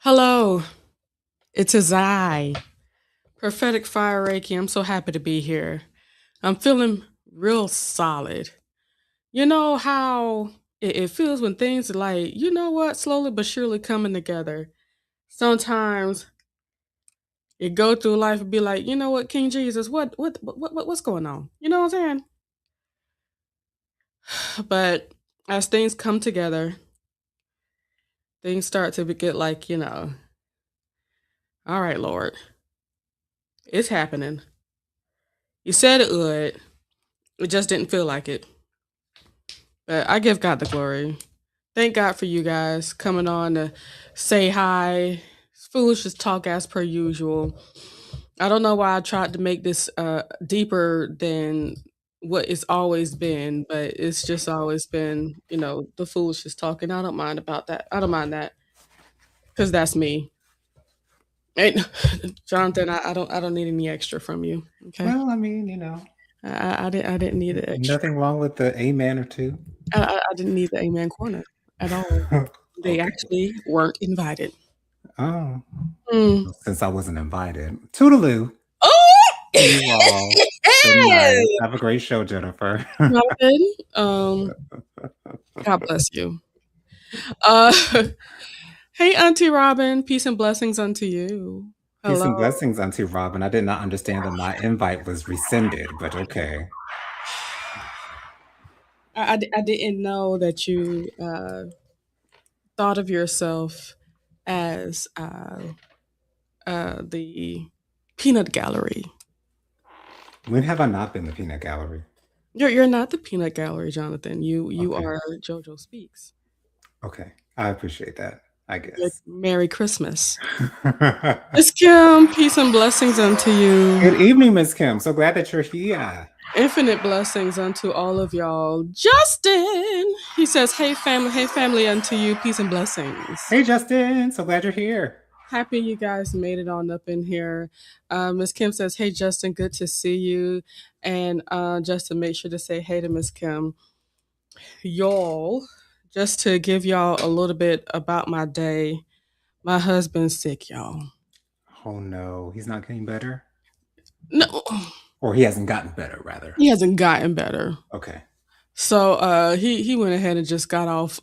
Hello, it is I, Prophetic Fire Reiki. I'm so happy to be here. I'm feeling real solid. You know how it feels when things are like, you know what, slowly but surely coming together. Sometimes you go through life and be like, you know what, King Jesus, what's going on? You know what I'm saying? But as things come together, things start to get like, all right, Lord, it's happening. You said it would. It just didn't feel like it. But I give God the glory. Thank God for you guys coming on to say hi. It's Foolishness Talk as per usual. I don't know why I tried to make this deeper than what it's always been, but it's just always been, the foolishness talk, and I don't mind about that. I don't mind that because that's me. And Jonathan, I don't need any extra from you. Okay, Well, I mean, you know, I didn't need the extra. nothing wrong with the amen or two. I didn't need the amen corner at all. They Okay. actually weren't invited. Oh, Mm. since I wasn't invited. Toodaloo. Oh! See you all. Good night. Have a great show, Jennifer. Jonathan, God bless you. Uh, hey, Auntie Robin, peace and blessings unto you. Peace and Hello. blessings, Auntie Robin. I did not understand that my invite was rescinded, but okay. I didn't know that you thought of yourself as the peanut gallery. When have I not been the peanut gallery? You're not the peanut gallery, Jonathan. You Okay. are JoJo Speaks. Okay. I appreciate that, I Like guess. Merry Christmas. Miss Kim, peace and blessings unto you. Good evening, Miss Kim. So glad that you're here. Infinite blessings unto all of y'all. Justin, he says, hey family unto you, peace and blessings. Hey, Justin. So glad you're here. Happy you guys made it on up in here. Miss Kim says, hey Justin, good to see you. And Justin, make sure to say hey to Miss Kim. Y'all, just to give y'all a little bit about my day, my husband's sick, y'all. Oh no, he's not getting better? No, Or he hasn't gotten better, rather. he hasn't gotten better. Okay. So he went ahead and just got off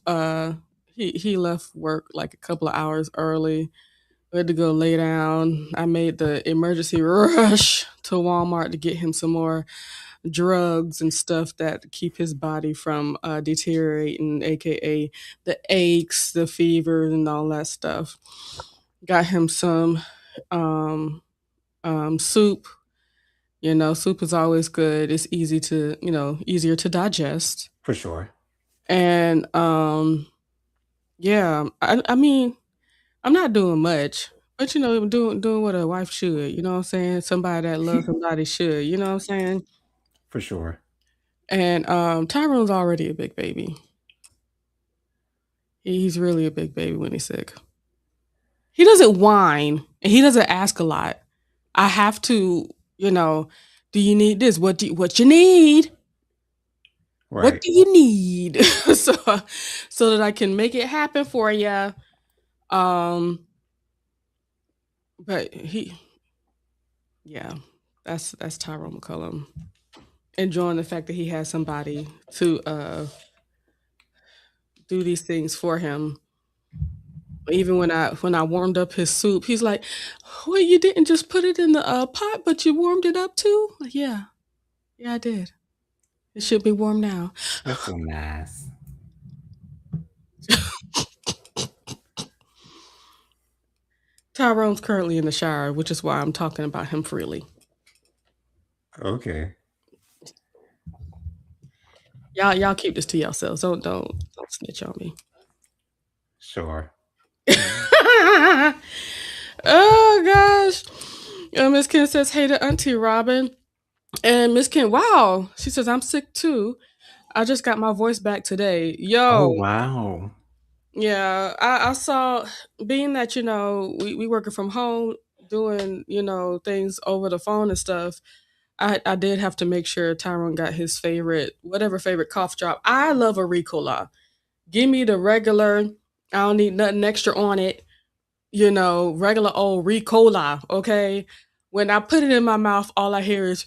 he left work like a couple of hours early. We had to go lay down. I made the emergency rush to Walmart to get him some more drugs and stuff that keep his body from deteriorating, aka the aches, the fevers and all that stuff. Got him some um soup. Soup is always good. It's easy to, easier to digest. For sure. And yeah, I mean, I'm not doing much, but I'm doing what a wife should. You know what I'm saying? Somebody that loves somebody should. You know what I'm saying? For sure. And Tyrone's already a big baby. He's really a big baby when he's sick. He doesn't whine and he doesn't ask a lot. I have to, you know, do you need this? What you need? What Right. do you need? so so that I can make it happen for you. Um, but yeah, that's Tyrone McCullum enjoying the fact that he has somebody to do these things for him. Even when I warmed up his soup, he's like, "Well, you didn't just put it in the pot, but you warmed it up too." Like, yeah, yeah, I did. It should be warm now. That's so nice. Tyrone's currently in the shower, which is why I'm talking about him freely. Okay. Y'all keep this to yourselves. Don't snitch on me. Sure. Oh gosh. Miss Ken says, "Hey to Auntie Robin." And Miss Ken, wow. She says, "I'm sick too. I just got my voice back today." Oh, Yo, wow. yeah. I saw being that, we working from home, doing, things over the phone and stuff. I did have to make sure Tyrone got his whatever favorite cough drop. I love a Ricola. Give me the regular. I don't need nothing extra on it. regular old Ricola, okay? When I put it in my mouth, all I hear is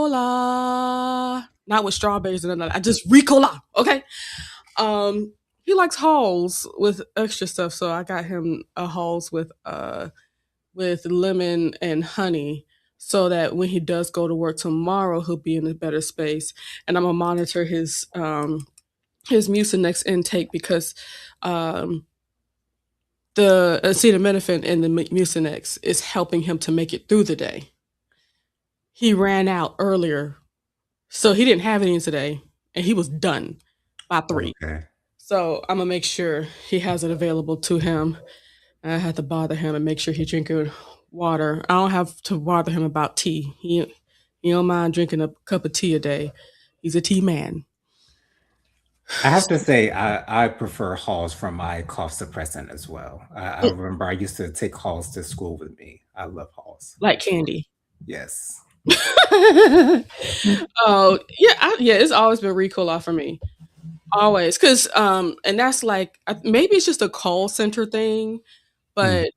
Ricola. Not with strawberries and none of that. I just Ricola, okay? Um, he likes Halls with extra stuff, so I got him a Halls with lemon and honey so that when he does go to work tomorrow, he'll be in a better space. And I'm gonna monitor his Mucinex intake because the acetaminophen in the Mucinex is helping him to make it through the day. He ran out earlier, so he didn't have any today, and he was done by 3. Okay. So I'm gonna make sure he has it available to him. I have to bother him and make sure he's drinking water. I don't have to bother him about tea. He don't mind drinking a cup of tea a day. He's a tea man. I have to say, I prefer Halls from my cough suppressant as well. I remember I used to take Halls to school with me. I love Halls. Like candy. Yes. Oh yeah, yeah. It's always been Ricola for me, always. Cause and that's like maybe it's just a call center thing, Mm, but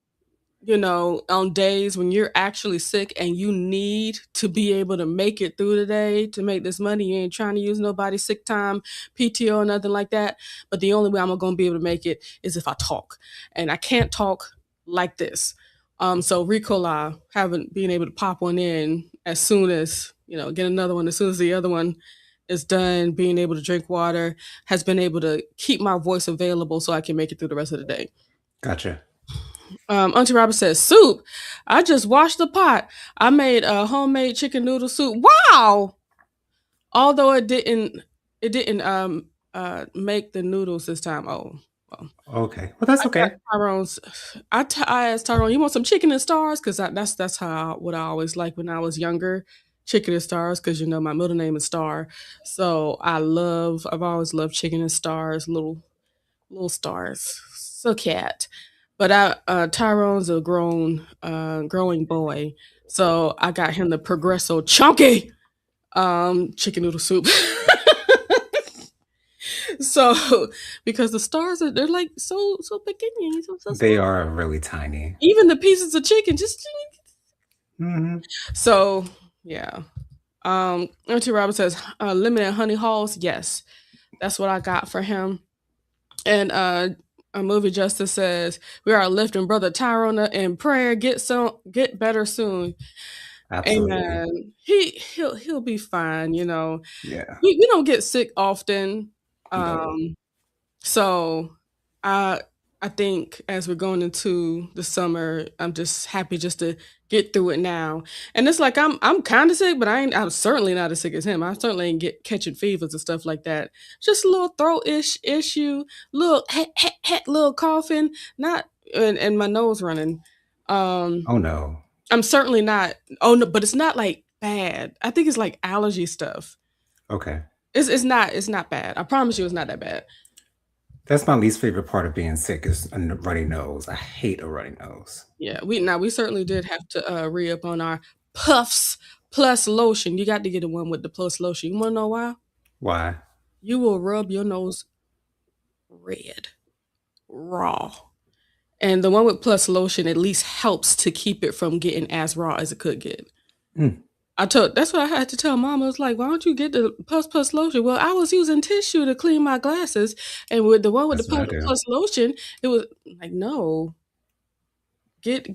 on days when you're actually sick and you need to be able to make it through the day to make this money, you ain't trying to use nobody's sick time, PTO, or nothing like that. But the only way I'm gonna be able to make it is if I talk, and I can't talk like this. So Ricola, having being able to pop one in as soon as get another one as soon as the other one is done, being able to drink water has been able to keep my voice available so I can make it through the rest of the day. gotcha. Auntie Robert says, soup. I just washed the pot. I made a homemade chicken noodle soup. Wow! Although it didn't make the noodles this time. Oh, well. Okay. Well, that's I got okay. Tyrone's. I asked Tyrone, "You want some chicken and stars?" Because that's how what I always liked when I was younger, chicken and stars. Because my middle name is Star, so I've always loved chicken and stars, little stars. So cat. But Tyrone's a growing boy, so I got him the Progresso Chunky chicken noodle soup. So because the stars they're like so pequeños, so They small. are really tiny. Even the pieces of chicken, just Hmm. so yeah. Auntie Robin says lemon and honey halls. Yes, that's what I got for him. And a movie justice says we are lifting brother Tyrone up in prayer. Get better soon. Absolutely. Amen. He'll be fine. Yeah. We don't get sick often. No. Um, so I I think as we're going into the summer, I'm just happy just to get through it now. And it's like I'm kind of sick, but I'm certainly not as sick as him. I certainly ain't get catching fevers and stuff like that. Just a little throat issue, little little coughing, not and my nose running. Um, Oh no. I'm certainly not. Oh no, but it's not like bad. I think it's like allergy stuff. Okay. It's not bad. I promise you, it's not that bad. That's my least favorite part of being sick is a runny nose. I hate a runny nose. Yeah, we certainly did have to re up on our Puffs Plus lotion. You got to get the one with the plus lotion. You want to know why? Why? You will rub your nose red, raw, and the one with plus lotion at least helps to keep it from getting as raw as it could get. Mm, That's what I had to tell mom. I was like, why don't you get the plus lotion? Well, I was using tissue to clean my glasses, and with the one with the that's what I do. plus lotion, it was like, no, get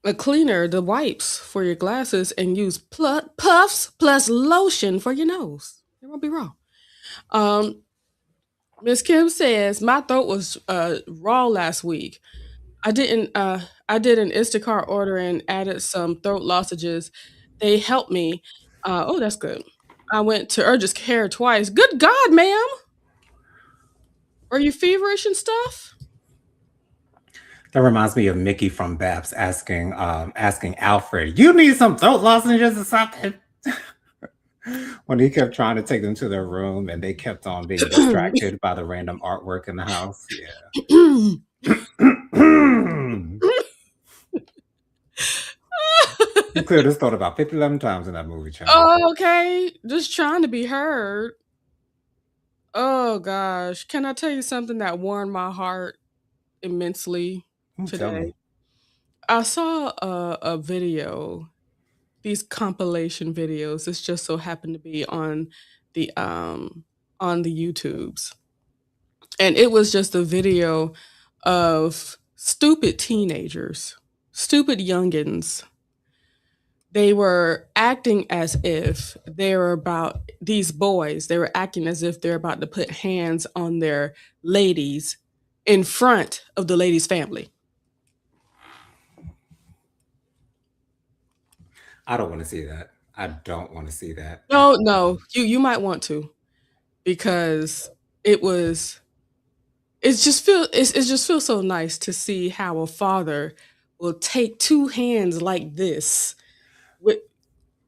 a cleaner, the wipes for your glasses, and use puffs plus lotion for your nose. It won't be wrong. Um, Miss Kim says my throat was raw last week. I did an Instacart order and added some throat lozenges. They helped me. Oh, that's good. I went to urgent care twice. Good God, ma'am. Are you feverish and stuff? That reminds me of Mickey from Babs asking Alfred, "You need some throat lozenges or something?" When he kept trying to take them to their room and they kept on being distracted by the random artwork in the house. Yeah. He cleared his throat about 50 11 times in that movie, child. Oh, okay. Just trying to be heard. Oh gosh, can I tell you something that warmed my heart immensely Tell today? me. I saw a video, these compilation videos. This just so happened to be the on the YouTubes. And it was just a video of stupid teenagers, stupid youngins. They were acting as if they were about these boys. They were acting as if they're about to put hands on their ladies in front of the lady's family. I don't want to see that. I don't want to see that at No, all. no, you might want to because it was it just feels so nice to see how a father will take two hands like this with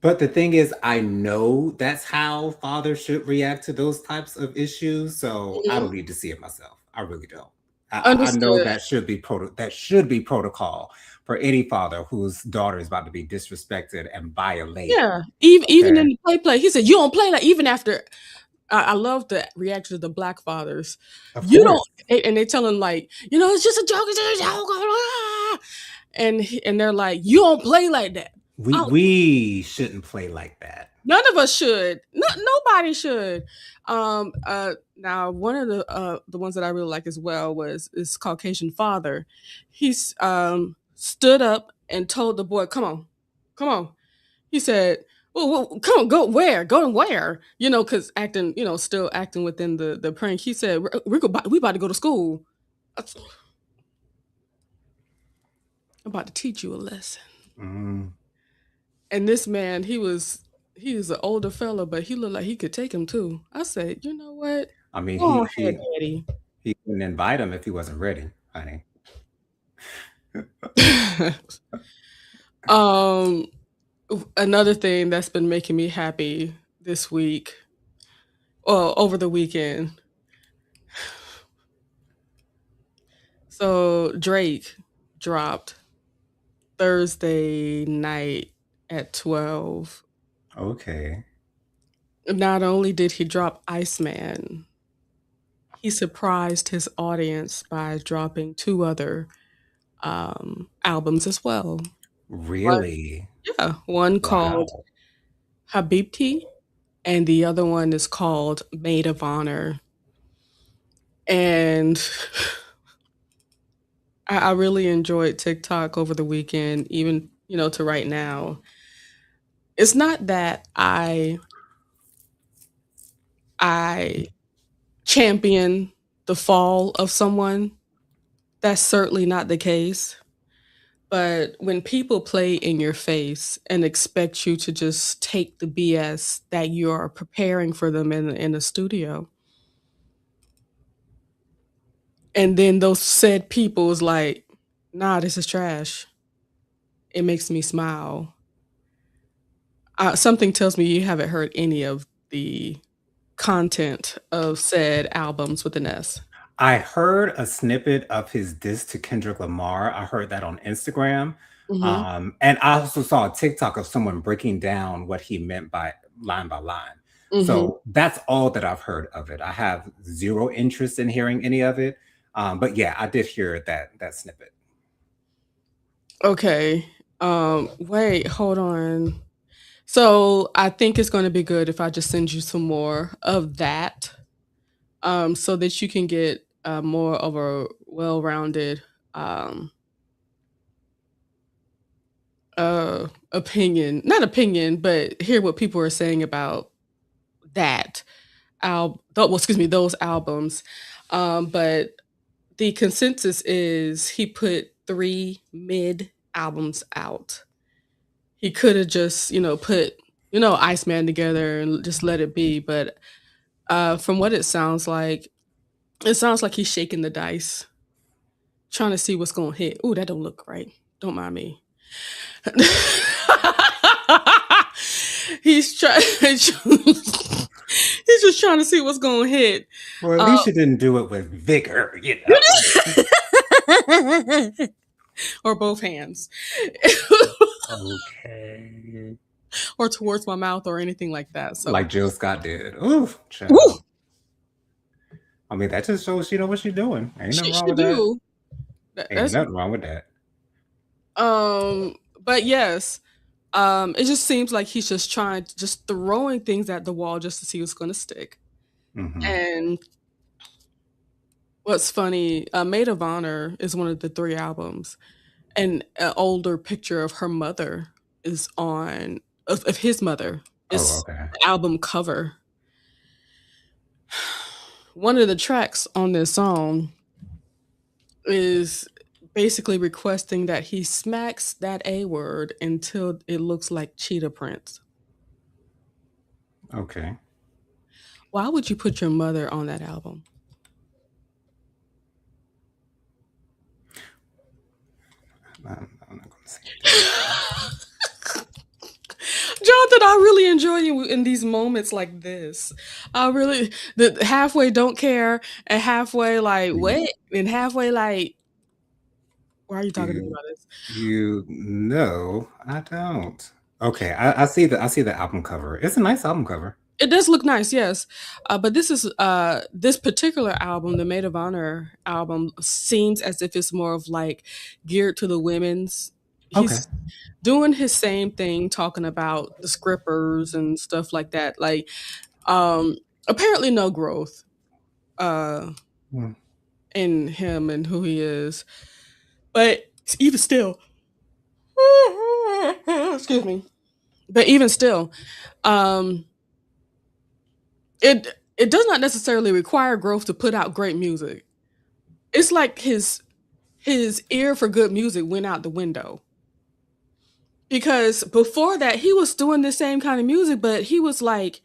But the thing is, I know that's how fathers should react to those types of issues, so I Mhm. don't need to see it myself. I really don't. I know Understood. that should be that should be protocol for any father whose daughter is about to be disrespected and violated. Yeah, even Okay, in the play, he said, "You don't play like." Even after, I love the reaction of the black fathers. of You don't, course. and they tell him like, it's just a joke, it's just a joke, ah." And they're like, "You don't play like that." We Oh, we shouldn't play like that. none of us should. No, nobody should. Now one of the ones that I really like as well was this Caucasian father. He's stood up and told the boy, "Come on, come on." He said, well, come on, go where? Go and where? Because acting, still acting within the prank. He said, we about to go to school. I'm about to teach you a lesson. Mm. And this man, he was an older fella, but he looked like he could take him too. I said, you know what? I mean, Go on ahead, daddy. he couldn't invite him if he wasn't ready, honey. um, Another thing that's been making me happy this week, well, over the weekend. So Drake dropped Thursday night at 12. Okay, Not only did he drop Iceman, he surprised his audience by dropping two other albums as well. One, really? yeah, one called Wow. Habibti, and the other one is called Maid of Honor. And I really enjoyed TikTok over the weekend, even to right now. It's not that I champion the fall of someone. That's certainly not the case. But when people play in your face and expect you to just take the BS that you're preparing for them in a studio, and then those said people is like, nah, this is trash. It makes me smile. Something tells me you haven't heard any of the content of said albums with an S. I heard a snippet of his diss to Kendrick Lamar. I heard that on Instagram. Hmm. And I also saw a TikTok of someone breaking down what he meant by line. Hmm. So that's all that I've heard of it. I have zero interest in hearing any of it. But yeah, I did hear that snippet. Okay. Wait, hold on. So I think it's going to be good if I just send you some more of that, so that you can get more of a well-rounded um, opinion. Not opinion, but hear what people are saying about that well, excuse me, those albums. But the consensus is he put three mid albums out. He could have just, put, Iceman together and just let it be. But from what it sounds like he's shaking the dice, trying to see what's going to hit. Ooh, that don't look right. Don't mind me. he's trying. He's just trying to see what's going to hit. Well, at Uh, least you didn't do it with vigor, you know. or both hands, Okay. or towards my mouth, or anything like that. So, Like Jill Scott did. Ooh, woo, child. I mean, that just shows she know what she's doing. Ain't nothing wrong She with that. do. Ain't That's nothing wrong with that. but yes, it just seems like he's just trying just throwing things at the wall just to see what's gonna stick. Hmm. And what's funny, Maid of Honor is one of the 3 albums, and an older picture of her mother is on of his mother Oh, is okay. the album cover. One of the tracks on this song is basically requesting that he smacks that A word until it looks like cheetah prints. Okay. Why would you put your mother on that album? I'm not gonna say anything. Jonathan, I really enjoy you in these moments like this. I really the halfway don't care and halfway like You, what and halfway like why are you talking to me you, about this? you no, I don't. Okay, I see the album cover. It's a nice album cover. It does look nice, yes. But this is this particular album, the Maid of Honor album, seems as if it's more of like geared to the women's. Okay. He's doing his same thing, talking about the scrippers and stuff like that. Like, um, apparently no growth uh Hmm. in him and who he is. But even still, excuse me. But even still, um, it does not necessarily require growth to put out great music. It's like his ear for good music went out the window. Because before that he was doing the same kind of music, but he was like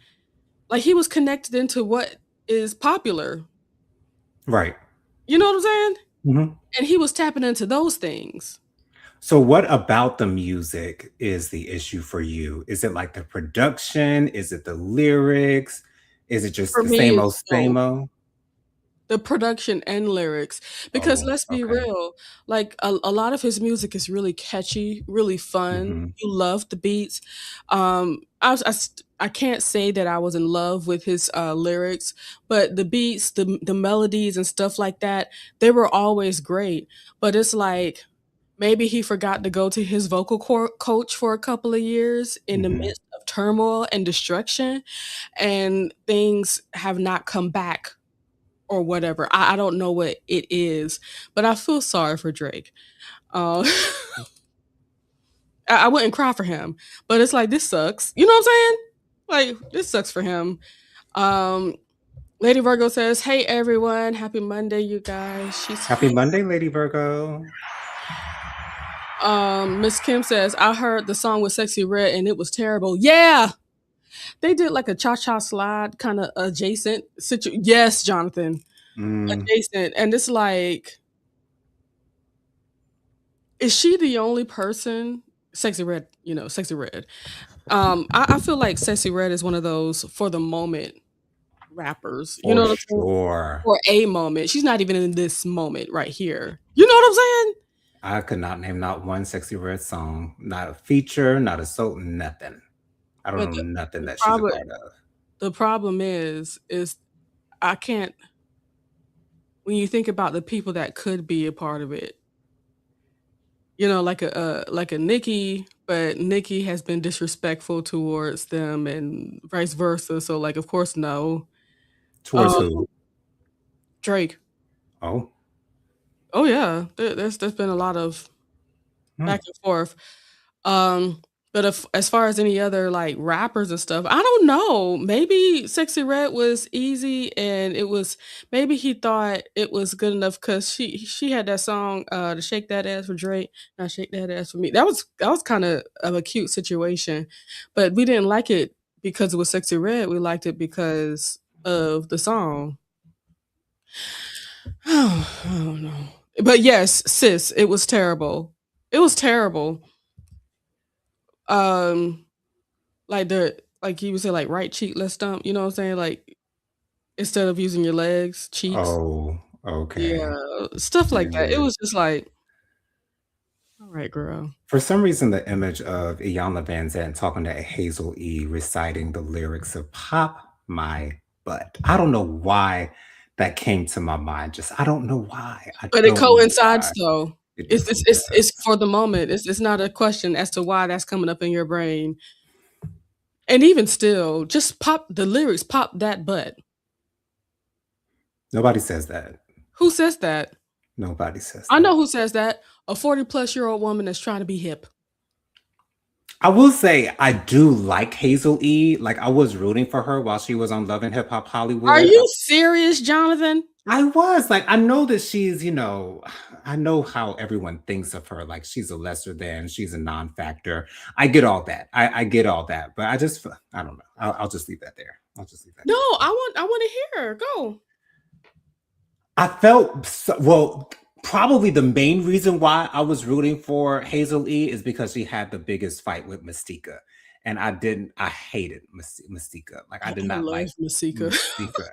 he was connected into what is popular. Right. You know what I'm saying? Hmm. And he was tapping into those things. So, what about the music is the issue for you? Is it like the production? Is it the lyrics? Is it just For the me, same it's old, both. same old? The production and lyrics, because Oh, let's be okay. real, like a lot of his music is really catchy, really fun. Hmm. You love the beats. I can't say that I was in love with his lyrics, but the beats, the melodies and stuff like that, they were always great. But it's like maybe he forgot to go to his coach for a couple of years in the Hmm. midst of turmoil and destruction, and things have not come back or whatever. I don't know what it is, but I feel sorry for Drake. Uh, I wouldn't cry for him, but it's like this sucks. You know what I'm saying? Like this sucks for him. Um, Lady Virgo says, "Hey everyone, happy Monday, you guys." She's Happy Monday, Lady Virgo. Miss Kim says, "I heard the song with Sexy Red and it was terrible." Yeah, they did like a cha cha slide kind of adjacent Yes, Jonathan, Mm, adjacent, and it's like, is she the only person? Sexy Red, you know, Sexy Red. I feel like Sexy Red is one of those for the moment rappers. You know for what I'm saying? sure. For a moment. She's not even in this moment right here. You know what I'm saying? I could not name not one Sexy Red song, not a feature, not a soul, nothing. I don't But know nothing the that she's a problem part of. the problem is I can't when you think about the people that could be a part of it, you know, like a Nikki, but Nikki has been disrespectful towards them and vice versa. So like of course no. Towards Um who? Drake. Oh, Oh yeah. There's been a lot of hmm. back and forth. Um, but if, as far as any other like rappers and stuff, I don't know. Maybe Sexy Red was easy, and it was maybe he thought it was good enough because she had that song to shake that ass for Drake, not shake that ass for me. That was kind of a cute situation, but we didn't like it because it was Sexy Red. We liked it because of the song. Oh, I don't know. But yes, sis, it was terrible. It was terrible. Um, like like you would say, like right cheek, let's stump. You know what I'm saying? Like instead of using your legs, cheeks. Oh, okay. Yeah, stuff like that. It Yeah. was just like, all right, girl. For some reason, the image of Iyanla Van Zandt talking to Hazel E reciting the lyrics of Pop My Butt. I don't know why that came to my mind. Just I don't know why. I But it don't know coincides why. though. It It's definitely it's it's does. for the moment. It's not a question as to why that's coming up in your brain. And even still, just pop the lyrics, "Pop that butt." Nobody says that. Who says that? Nobody says I know that. who says that. A 40-plus-year-old woman that's trying to be hip. I will say I do like Hazel E. Like I was rooting for her while she was on Love and Hip Hop Are Hollywood. you serious, Jonathan? I was like, I know that she's, I know how everyone thinks of her. Like she's a lesser than, she's a non-factor. I get all that. I get all that. But I don't know. I'll just leave that there. I'll just leave that No, there. I wanna hear her. Go. I felt well. Probably the main reason why I was rooting for Hazel E is because she had the biggest fight with Mystica, and I didn't. I hated Mystica. Like I I did not love like Masika. Mystica.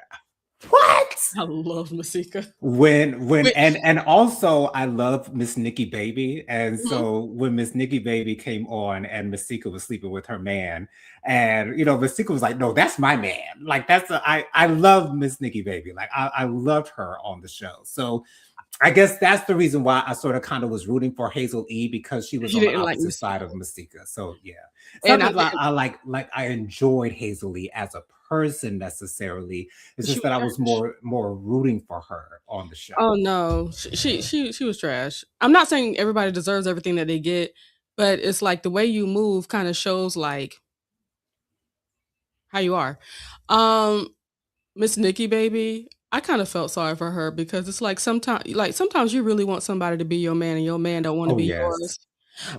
What? I love Masika. When Wait, and also I love Miss Nikki Baby, and mhm. so when Miss Nikki Baby came on and Mystica was sleeping with her man, and Mystica was like, "No, that's my man." Like I love Miss Nikki Baby. Like I loved her on the show. So I guess that's the reason why I sort of kind of was rooting for Hazel E because she was You on the didn't like opposite side Masika. of Mystica. So yeah, it's not And I that didn't I like I enjoyed Hazel E as a person necessarily. It's she just was that I was trash. more rooting for her on the show. Oh, no. She was trash. I'm not saying everybody deserves everything that they get, but it's like the way you move kinda shows, like, how you are. Um, Miss Nikki Baby, I kinda felt sorry for her because it's sometimes you really want somebody to be your man and your man don't wanna Oh be yes, yours.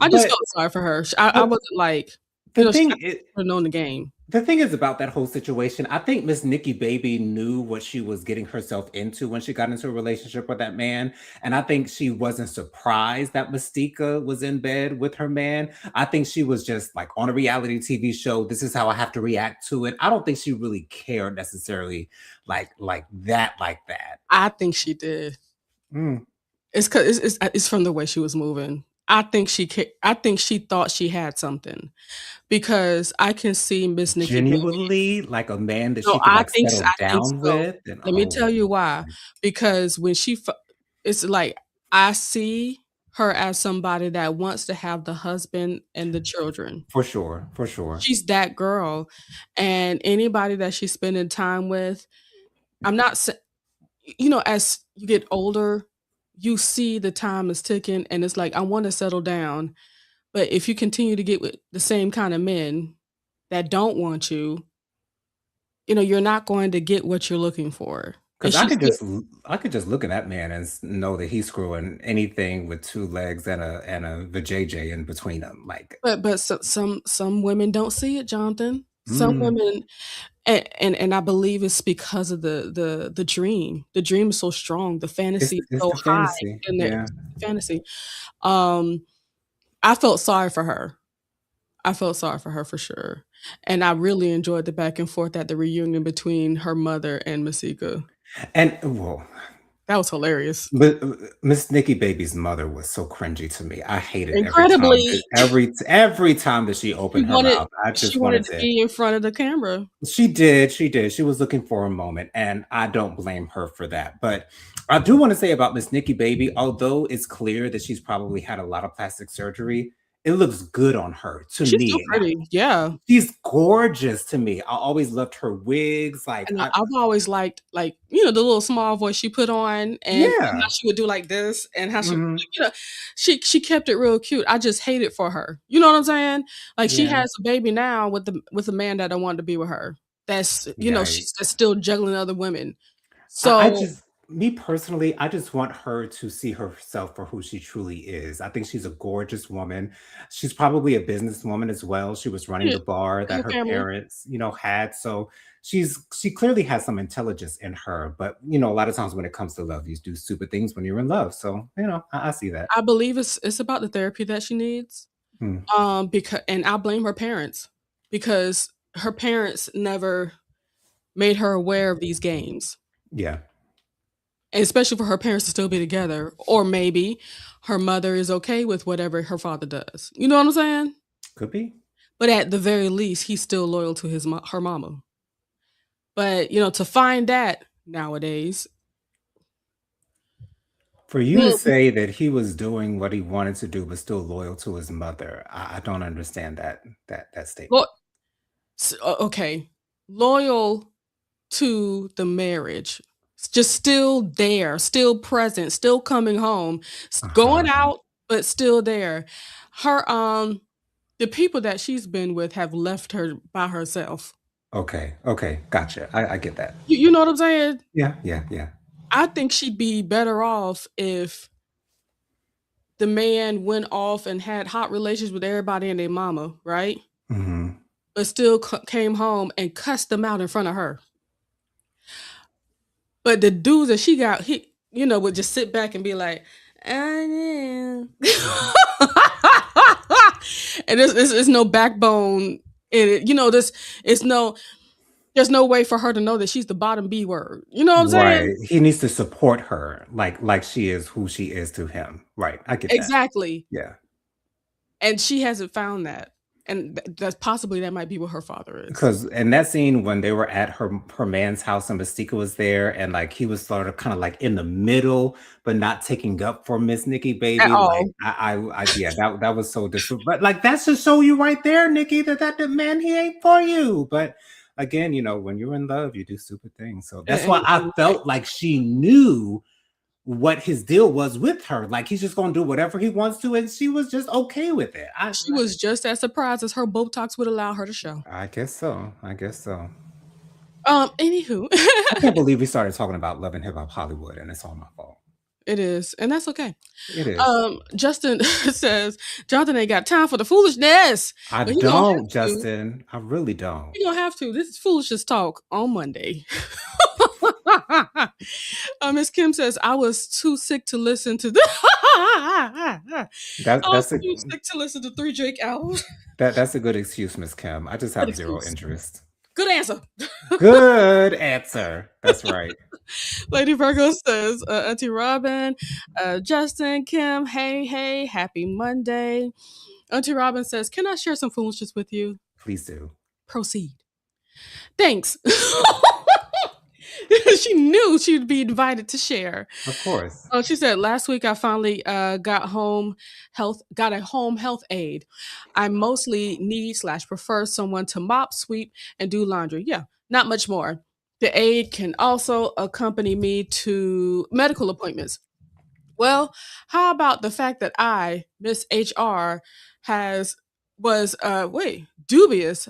I just but felt sorry for her. I but wasn't like, the she thing got is, to know the game. the thing is about that whole situation, I think Miss Nikki Baby knew what she was getting herself into when she got into a relationship with that man. And I think she wasn't surprised that Mystica was in bed with her man. I think she was just like on a reality TV show. This is how I have to react to it. I don't think she really cared necessarily like that. I think she did. Mm. It's 'cause it's from the way she was moving. I think she thought she had something because I can see Miss Nikki Baby. Genuinely, like a man that No, she could like settle I think down so. with. And Let me tell oh, you why, because when it's like, I see her as somebody that wants to have the husband and the children. for sure, for sure. She's that girl, and anybody that she's spending time with, I'm not sa as you get older, you see the time is ticking, and it's like, I wanna settle down, but if you continue to get with the same kinda men that don't want you, you're not going to get what you're looking for, and Because she's still. I could just look at that man and know that he's screwing anything with two legs and a vajayjay in between them. Like, But some women don't see it, Jonathan. Some mm, women, and I believe it's because of the dream. The dream is so strong, the fantasy is it's so the high fantasy. in there, Yeah. it's fantasy. Um, I felt sorry for her. I felt sorry for her for sure, and I really enjoyed the back and forth at the reunion between her mother and Masika. And well, That was hilarious. but Miss Nikki Baby's mother was so cringy to me. I hated Incredibly, every time that she she opened her wanted mouth. I she just wanted wanted to to. be in front of the camera. She did, she did. She was looking for a moment, and I don't blame her for that. But I do want to say about Miss Nikki Baby, although it's clear that she's probably had a lot of plastic surgery, it looks good on her to She's still me. Now, pretty, yeah. she's gorgeous to me. I always loved her wigs. And I've always liked, like, the little small voice she put on and how Yeah. she would do like this and how she Mhm. like, she kept it real cute. I just hate it for her. You know what I'm saying? Like, she Yeah. has a baby now with a man that don't want to be with her. She's Yikes. that's still juggling other women. I So, just me personally, I just want her to see herself for who she truly is. I think she's a gorgeous woman. She's probably a businesswoman as well. She was running yeah, the bar has that a her family. parents, had. So she clearly has some intelligence in her. But a lot of times when it comes to love, you do stupid things when you're in love. So I see that. I believe it's about the therapy that she needs. Hmm. Because and I blame her parents because her parents never made her aware of these games. Yeah, And especially for her parents to still be together, or maybe her mother is okay with whatever her father does. You know what I'm saying? could be. But at the very least, he's still loyal to her mama. But, to find that nowadays. For you to Mm, say that he was doing what he wanted to do, but still loyal to his mother, I don't understand that lo- statement. okay, loyal to the marriage. Just still there, still present, still coming home, going Uh-huh. out, but still there. Her the people that she's been with have left her by herself. Okay. Okay. Gotcha. I get that. You know what I'm saying? Yeah. Yeah. Yeah. I think she'd be better off if the man went off and had hot relations with everybody and their mama, right? Hmm. But still came home and cussed them out in front of her. But the dudes that she got, he, would just sit back and be like, "Ah, yeah." And there's no backbone in it. It's no, there's no way for her to know that she's the bottom B word. You know what I'm saying? Right. He needs to support her like she is who she is to him. Right. I get that. Exactly. Yeah. And she hasn't found that. And that's possibly that might be what her father is. Because in that scene when they were at her man's house and Mystica was there and like he was sort of kind of like in the middle, but not taking up for Miss Nikki At baby. Like all. I yeah, that was so disrespectful. But like that's to show you right there, Nikki, that man he ain't for you. But again, when you're in love, you do stupid things. So that's why I Right. felt like she knew what his deal was with her. Like he's just gonna do whatever he wants to, and she was just okay with it. She was just as surprised as her Botox would allow her to show. I guess so. I guess so. Anywho, I can't believe we started talking about Love and Hip Hop Hollywood, and it's all my fault. it is, and that's okay. It is. Justin says Jonathan ain't got time for the foolishness, I but he gonna don't, have to. Justin. I really don't. He gonna have to. This is foolishness talk on Monday. Miss Kim says I was too sick to listen to the. I was That's a too sick to listen to three Drake albums. that's a good excuse, Miss Kim. I just Good have zero excuse. interest. Good answer. Good answer. That's right. Lady Virgo says, Auntie Robin, Justin, Kim, hey, hey, happy Monday. Auntie Robin says, can I share some foolishness with you? Please do. Proceed. Thanks. She knew she'd be invited to share. Of course. Oh, she said last week I finally got a home health aide. I mostly need slash prefer someone to mop, sweep, and do laundry. Yeah, not much more. The aide can also accompany me to medical appointments. Well, how about the fact that I, Miss HR, has was dubious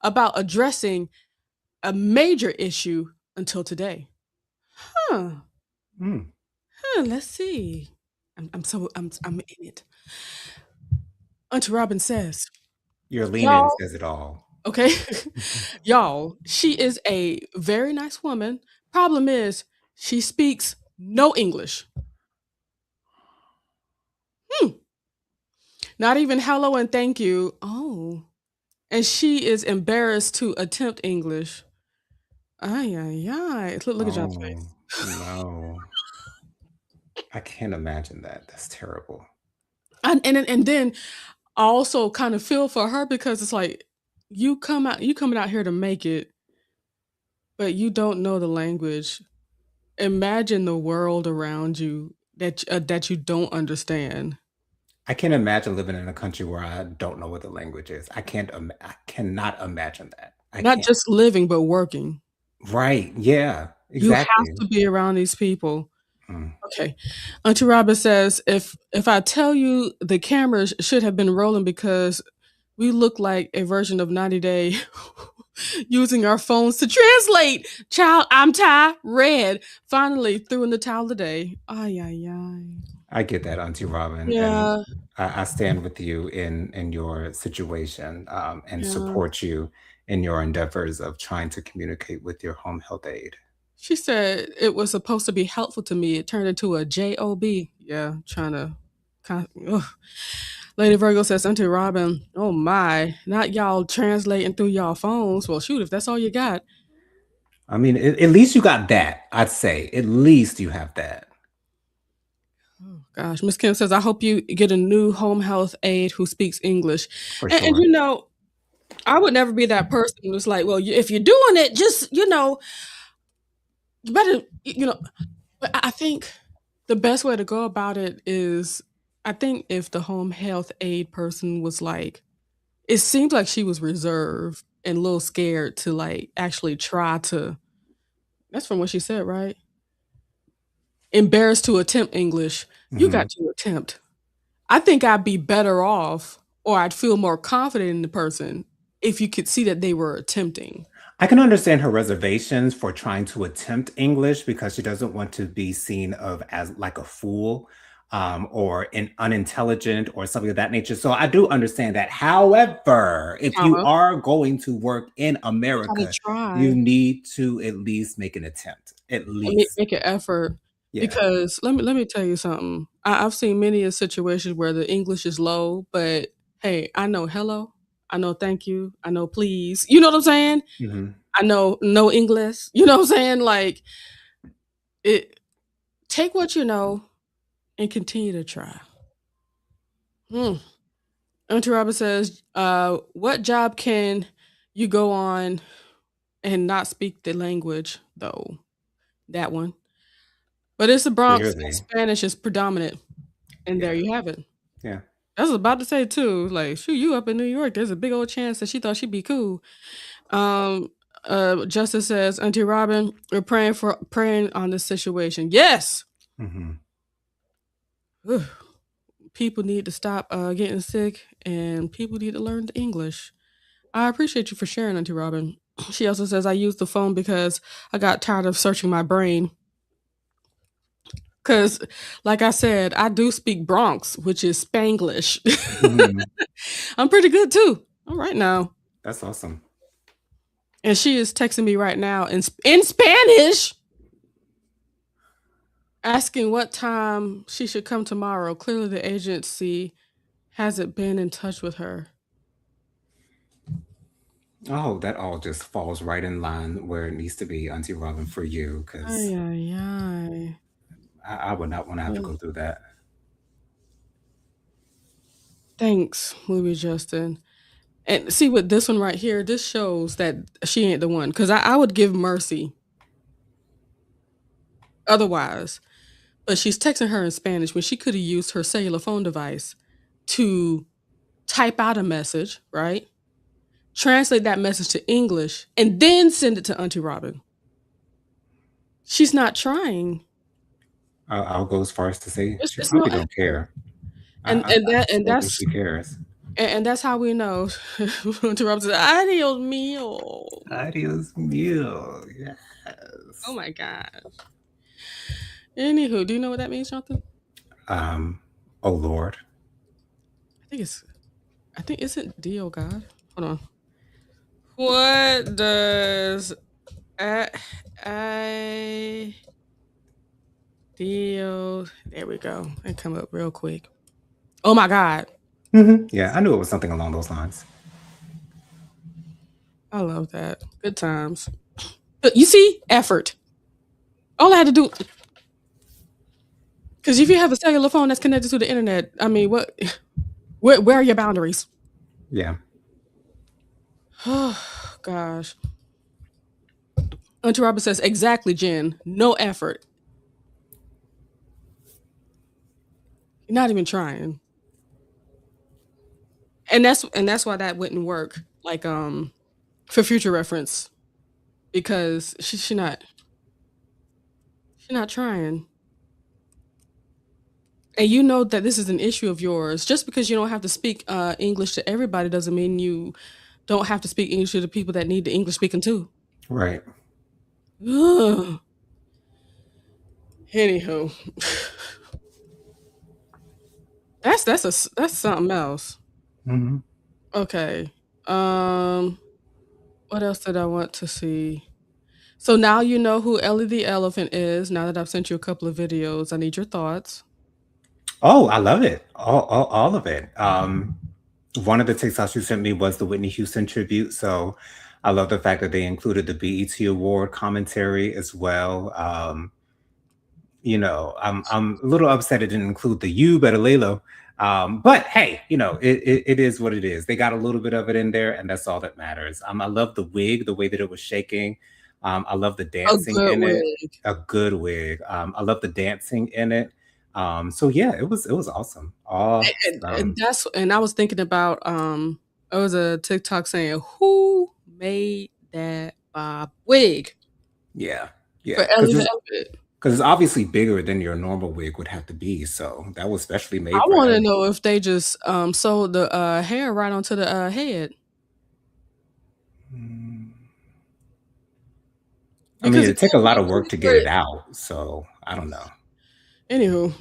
about addressing a major issue until today. Huh. Mm. Let's see. I'm in it. Auntie Robin says, Your lean-in y'all, says it all. okay, y'all, she is a very nice woman. Problem is, she speaks no English. Hmm. Not even hello and thank you. Oh. And she is embarrassed to attempt English. Ay, ay, ay. Look at John's Oh face. no. I can't imagine that. That's terrible. And then I also kind of feel for her because it's like you coming out here to make it, but you don't know the language. Imagine the world around you that you don't understand. I can't imagine living in a country where I don't know what the language is. I cannot imagine that. I Not can't. just living, but working. Right. Yeah. You have Exactly. to be around these people. Mm. Okay. Auntie Robin says, if I tell you the cameras should have been rolling because we look like a version of 90 Day using our phones to translate. Child, I'm tired. Red. Finally threw in the towel today. Ay, ay, ay. I get that, Auntie Robin, and Yeah. I stand with you in your situation, and Yeah. support you in your endeavors of trying to communicate with your home health aide. She said it was supposed to be helpful to me. It turned into a job. Yeah, trying to kind of. Ugh. Lady Virgo says, Auntie Robin, oh my, not y'all translating through y'all phones. Well, shoot, if that's all you got. I mean, at least you got that. I'd say at least you have that Oh gosh, Miss Kim says, I hope you get a new home health aide who speaks English. for And sure. I would never be that person who's like, well, if you're doing it, just You better, but I think the best way to go about it is, I think if the home health aide person was like, it seems like she was reserved and a little scared to like actually try to. That's from what she said, right? Embarrassed to attempt English. You Mhm. got to attempt. I think I'd be better off, or I'd feel more confident in the person if you could see that they were attempting. I can understand her reservations for trying to attempt English because she doesn't want to be seen of as like a fool, or an unintelligent or something of that nature. So I do understand that. However, if you Uh-huh. are going to work in Gotta America, you try need to at least make an attempt. At and make least. make an effort, Yeah. because let me tell you something. I've seen many a situation where the English is low, but hey, I know hello, I know thank you, I know please. You know what I'm saying? Mhm. I know no English. You know what I'm saying? Like it. Take what you know and continue to try. Hmm. Auntie Robert says, "What job can you go on and not speak the language though?" That one. But it's the Bronx and Clearly. Spanish is predominant. And there Yeah. you have it. Yeah. I was about to say too, like, shoot, you up in New York, there's a big old chance that she thought she'd be cool. Um, Justice says, Auntie Robin, we're praying on this situation. Yes. Mhm. Ugh. People need to stop getting sick and people need to learn English. I appreciate you for sharing, Auntie Robin. She also says, I used the phone because I got tired of searching my brain. Because, like I said, I do speak Bronx, which is Spanglish. Mhm. I'm pretty good too. All right now. That's awesome. And she is texting me right now in Spanish, asking what time she should come tomorrow. Clearly, the agency hasn't been in touch with her. Oh, that all just falls right in line where it needs to be, Auntie Robin, for you, Ay, because ay, ay. I would not want to have to Well, go through that. thanks, movie Justin. And see, with this one right here, this shows that she ain't the one. Because I would give mercy otherwise. But she's texting her in Spanish when she could have used her cellular phone device to type out a message, right? Translate that message to English, and then send it to Auntie Robin. She's not trying. I'll go as far as to say she It's no probably don't effort. care. And I that just don't think she cares. and that's how we know. Auntie Robin says, "Adios mio." Adios mio. Oh Yes. my god. Anywho, do you know what that means, Jonathan? Um, oh Lord. I think it's. I think isn't Dio God? Hold on. What does I I Dio? There we go. It come up real quick. Oh my god. Yeah, I knew it was something along those lines. I love that. Good times. But you see, effort. All I had to do, because if you have a cellular phone that's connected to the internet, I mean, what? Where are your boundaries? Yeah. Oh gosh. Auntie Robert says exactly, Jen. No effort. You're not even trying, and that's why that wouldn't work. Like for future reference, because she not trying, and you know that this is an issue of yours. Just because you don't have to speak English to everybody doesn't mean you don't have to speak English to the people that need the English speaking too. Right. Ugh. Anywho, that's something else. Mhm. Okay. Um, what else did I want to see? So now you know who Ellie the elephant is. Now that I've sent you a couple of videos, I need your thoughts. Oh, I love it. All of it. One of the TikToks you sent me was the Whitney Houston tribute. So I love the fact that they included the BET Award commentary as well. I'm a little upset it didn't include the "You Better Lay Low." But hey, it is what it is. They got a little bit of it in there, and that's all that matters. I love the wig, the way that it was shaking. I love the A dancing good in it. wig. A good wig. I love the dancing in it. So yeah, it was awesome. And Awesome. that's and I was thinking about, it was a TikTok saying, "Who made that bob wig Yeah, for yeah, Ellie the Elephant?" because it's obviously bigger than your normal wig would have to be. So that was specially I made for wanna Ellie. know if they just, sewed the, hair right onto the, head, Mm. I mean, because it'd take a lot of you work can't to get put it out. So I don't know. anywho.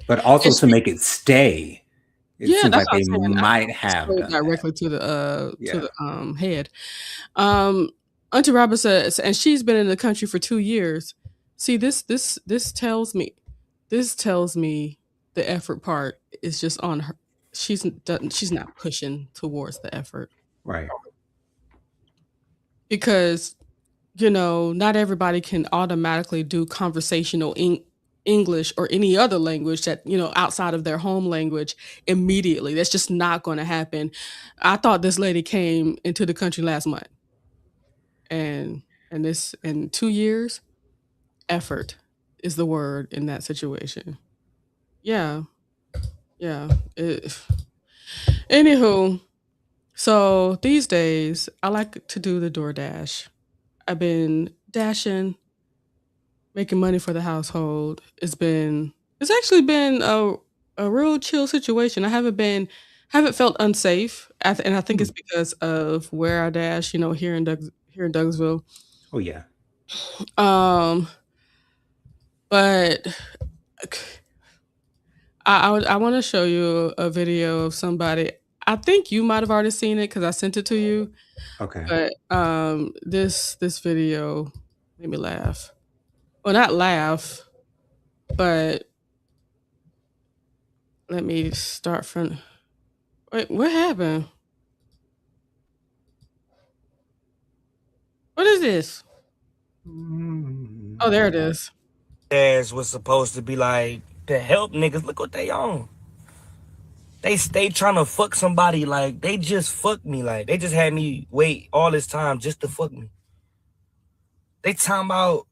But And also to she make it stay, it Yeah, seems that's like what I'm they saying. I might think it's have sewed done that. directly to Yeah. the, head. Um, Auntie Robert says, and she's been in the country for 2 years. See, this tells me the effort part is just on her. She's not pushing towards the effort Right. because, not everybody can automatically do conversational English or any other language that, outside of their home language immediately. That's just not gonna happen. I thought this lady came into the country last month, and this in 2 years, effort is the word in that situation. Yeah, yeah. Anywho, so these days I like to do the DoorDash. I've been dashing, making money for the household. It's actually been a real chill situation. I haven't felt unsafe, and I think Hmm. it's because of where I dash. Here in Douglasville. Oh yeah. Um, but I want to show you a video of somebody. I think you might have already seen it because I sent it to you. Okay. But this video made me laugh. Well, not laugh, but let me start from. Wait, what happened? What is this? Oh, there it Mm. is. Ass was supposed to be like to help niggas. Look what they on. They stay trying to fuck somebody. Like they just fucked me. Like they just had me wait all this time just to fuck me. They talking about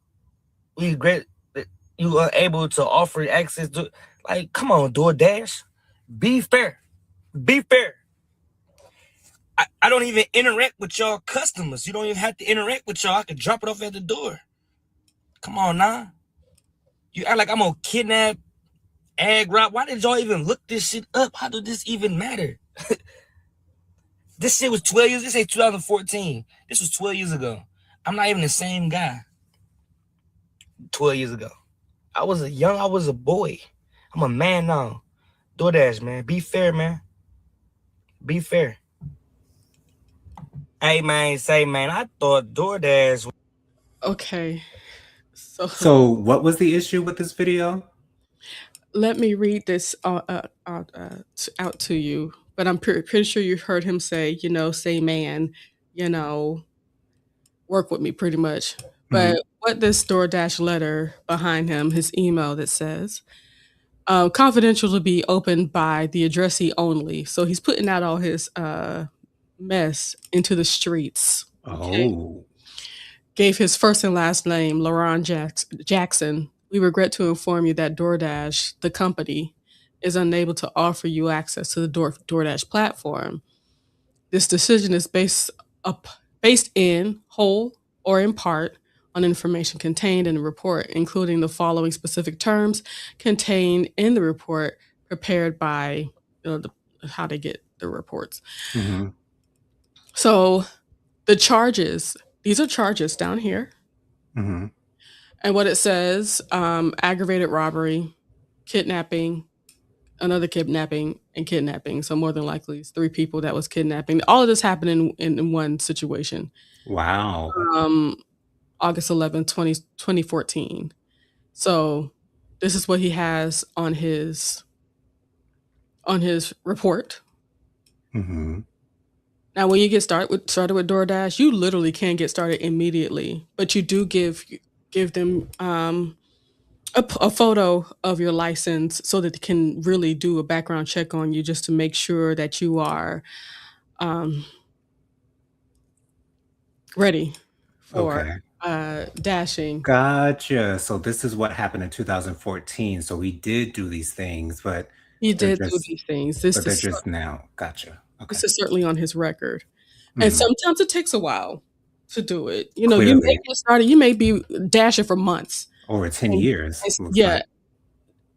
we regret that you are able to offer access to. Like, come on, DoorDash. Be fair. Be fair. I don't even interact with y'all customers. You don't even have to interact with y'all. I can drop it off at the door. Come on now. You act like I'm gonna kidnap, ag rob. Why did y'all even look this shit up? How did this even matter? This shit was 12 years. This ain't 2014. This was 12 years ago. I'm not even the same guy 12 years ago. I was a boy. I'm a man now. DoorDash, man. Be fair, man. Be fair. Hey, man, say, man, I thought DoorDash. Okay, so So what was the issue with this video? let me read this out to you. But I'm pretty sure you heard him say, say man, you know, work with me pretty much. Hmm. But what this DoorDash letter behind him, his email that says, confidential to be opened by the addressee only. So he's putting out all his mess into the streets. Okay. Oh. Gave his first and last name, LaRon Jackson. We regret to inform you that DoorDash, the company, is unable to offer you access to the DoorDash platform. This decision is based in whole or in part on information contained in the report, including the following specific terms contained in the report prepared by how they get the reports. Hmm. So the charges, these are charges down here. Hmm. And what it says, aggravated robbery, kidnapping, another kidnapping, and kidnapping. So more than likely, it's 3 people that was kidnapping. All of this happened in one situation. Wow. Um, August 11th, 2014. So this is what he has on his report. Hmm. Now, when you get started with DoorDash, you literally can get started immediately, but you do give them a photo of your license so that they can really do a background check on you just to make sure that you are um, ready. for Okay. dashing. Gotcha. So this is what happened in 2014. So he did do these things, He they're did do just these things. they're just now. Gotcha. Okay. This is certainly on his record. And Mhm. sometimes it takes a while to do it. You may Clearly, get started, you may be dashing for months. over 10 And years, looks yeah, like.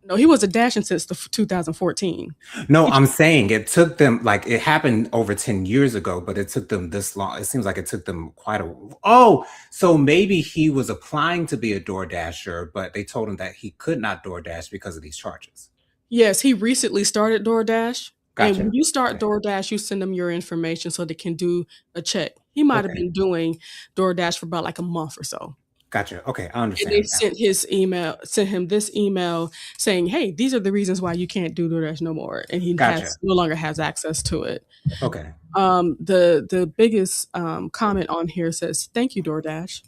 no, he wasn't dashing since the 2014. No, He I'm saying it took them like it happened over 10 years ago, but it took them this long. It seems like it took them quite a Oh, so maybe he was applying to be a Door Dasher, but they told him that he could not Door Dash because of these charges. Yes, he recently started DoorDash, and when Gotcha. you start Okay. DoorDash, you send them your information so they can do a check. He might have Okay. been doing DoorDash for about, like, a month or so, Gotcha. Okay, I and they understand now. sent him this email saying, "Hey, these are the reasons why you can't do DoorDash no more," and he Gotcha. no longer has access to it. Okay. The biggest, comment on here says, "Thank you, DoorDash."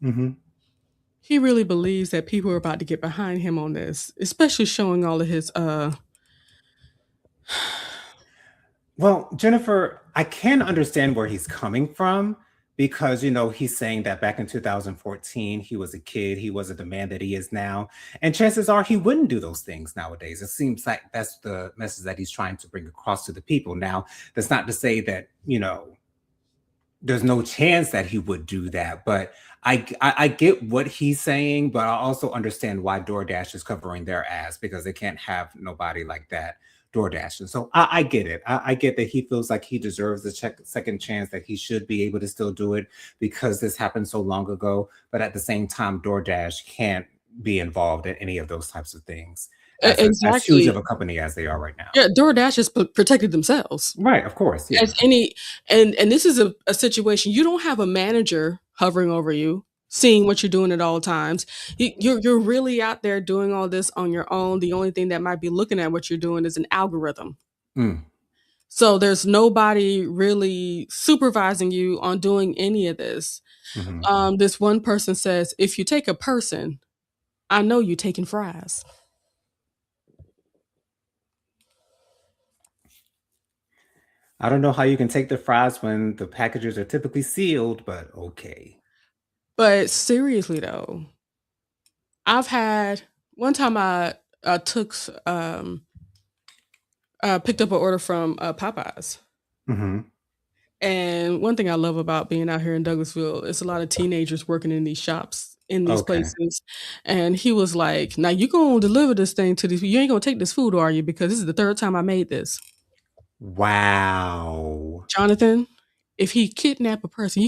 Mhm. He really believes that people are about to get behind him on this, especially showing all of his, Well, Jennifer, I can understand where he's coming from because, he's saying that back in 2014, he was a kid, he wasn't the man that he is now. And chances are he wouldn't do those things nowadays. It seems like that's the message that he's trying to bring across to the people. Now, that's not to say that, there's no chance that he would do that, but I get what he's saying, but I also understand why DoorDash is covering their ass because they can't have nobody like that DoorDash. And so I get it. I get that he feels like he deserves a second chance, that he should be able to still do it because this happened so long ago. But at the same time, DoorDash can't be involved in any of those types of things as huge exactly. of a company as they are right now. Yeah, DoorDash has protected themselves. Right, of course. Yeah. As any and this is a situation, you don't have a manager hovering over you, seeing what you're doing at all times. You're really out there doing all this on your own. The only thing that might be looking at what you're doing is an algorithm. Mm, So there's nobody really supervising you on doing any of this. mhm. This one person says, "If you take a person, I know you taking fries." I don't know how you can take the fries when the packages are typically sealed, but okay. But seriously though, I've had one time I took picked up an order from Popeyes. Mhm. And one thing I love about being out here in Douglasville is a lot of teenagers working in these shops, in these Okay. places. And he was like, "Now you gonna deliver this thing to these, you ain't gonna take this food, are you? Because this is the third time I made this." Wow. Jonathan, if he kidnap a person, he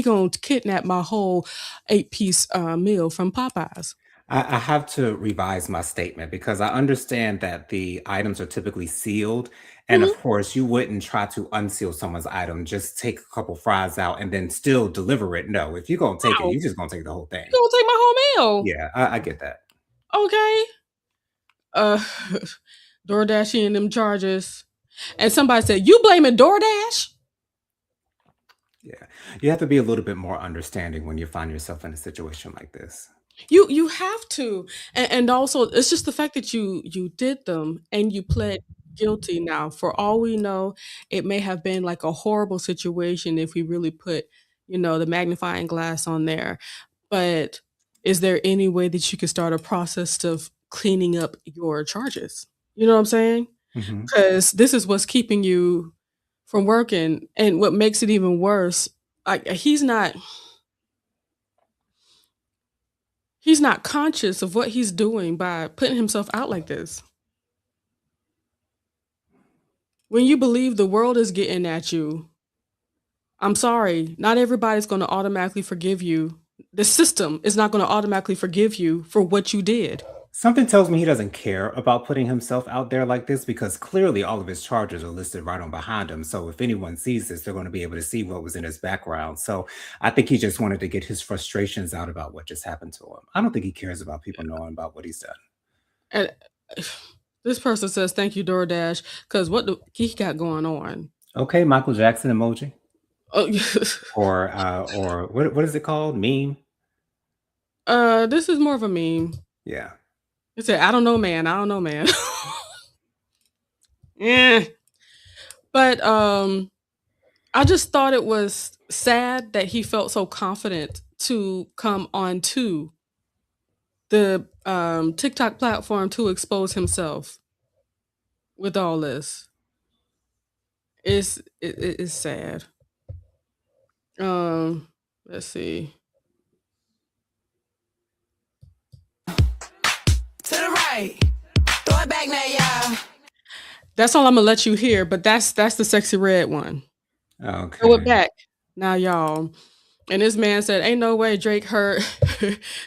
gonna kidnap my whole 8-piece meal from Popeyes. I have to revise my statement because I understand that the items are typically sealed. And Mhm. of course, you wouldn't try to unseal someone's item, just take a couple fries out and then still deliver it. No, if you're going to take it, Wow, you're just going to take the whole you thing. gonna take my whole meal? Yeah, I get that. Okay. Uh, DoorDash and them charges. And somebody said, "You blaming DoorDash?" Yeah. You have to be a little bit more understanding when you find yourself in a situation like this. You have to, and also it's just the fact that you did them and you pled guilty. Now, for all we know, it may have been like a horrible situation if we really put, the magnifying glass on there. But is there any way that you could start a process of cleaning up your charges? You know what I'm saying? Mhm. Because this is what's keeping you from working, and what makes it even worse, like he's not conscious of what he's doing by putting himself out like this. When you believe the world is getting at you, I'm sorry, not everybody's going to automatically forgive you. The system is not going to automatically forgive you for what you did. Something tells me he doesn't care about putting himself out there like this because clearly all of his charges are listed right on behind him. So if anyone sees this, they're going to be able to see what was in his background. So I think he just wanted to get his frustrations out about what just happened to him. I don't think he cares about people knowing about what he's done. And this person says, "Thank you, DoorDash," because what he got going on? Okay, Michael Jackson emoji Oh, or what is it called? Meme? this is more of a meme. Yeah. It said, "I don't know, man. I don't know, man." Yeah, but I just thought it was sad that he felt so confident to come on to the TikTok platform to expose himself with all this. It's sad. Let's see. To the right. Throw it back now, y'all. That's all I'm gonna let you hear, but that's the sexy red one. Throw it Okay. back now, y'all. And this man said, "Ain't no way Drake heard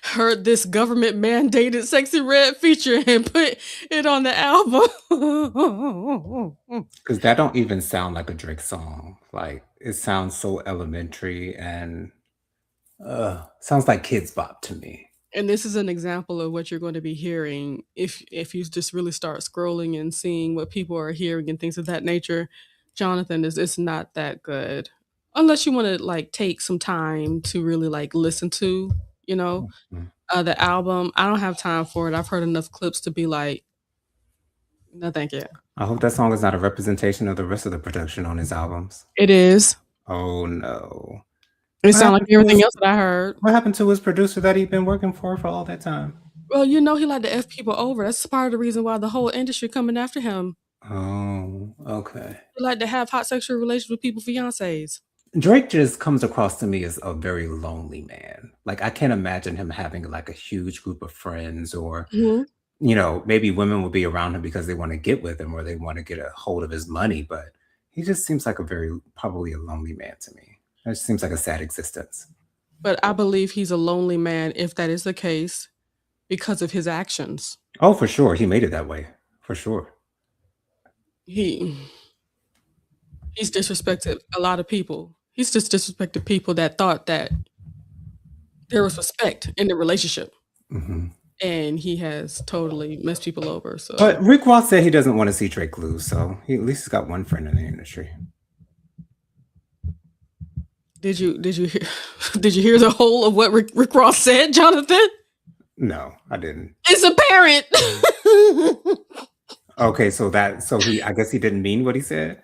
heard this government mandated sexy red feature and put it on the album." Because that don't even sound like a Drake song. Like it sounds so elementary and sounds like Kids Bop to me. And this is an example of what you're going to be hearing if you just really start scrolling and seeing what people are hearing and things of that nature. Jonathan, is it's not that good unless you want to like take some time to really like listen to, you know, Mhm. the album. I don't have time for it. I've heard enough clips to be like, no, thank you. I hope that song is not a representation of the rest of the production on his albums. It is. Oh no. It What sounds like happened to everything his else that I heard. what happened to his producer that he'd been working for all that time? Well, you know, he like to F people over. That's part of the reason why the whole industry coming after him. Oh, okay. He like to have hot sexual relations with people's fiancés. Drake just comes across to me as a very lonely man. Like I can't imagine him having like a huge group of friends or Mhm. maybe women will be around him because they want to get with him or they want to get a hold of his money, but he just seems like a very probably a lonely man to me. It just seems like a sad existence. But I believe he's a lonely man if that is the case because of his actions. Oh, for sure. He made it that way. For sure. He he's disrespected a lot of people. He's just disrespected people that thought that there was respect in the relationship. Hmm. And he has totally messed people over. So But Rick Ross said he doesn't want to see Drake lose, so he at least has got one friend in the industry. did you hear did you hear the whole of what Rick Ross said, Jonathan? No, I didn't. It's apparent. Okay, so I guess he didn't mean what he said.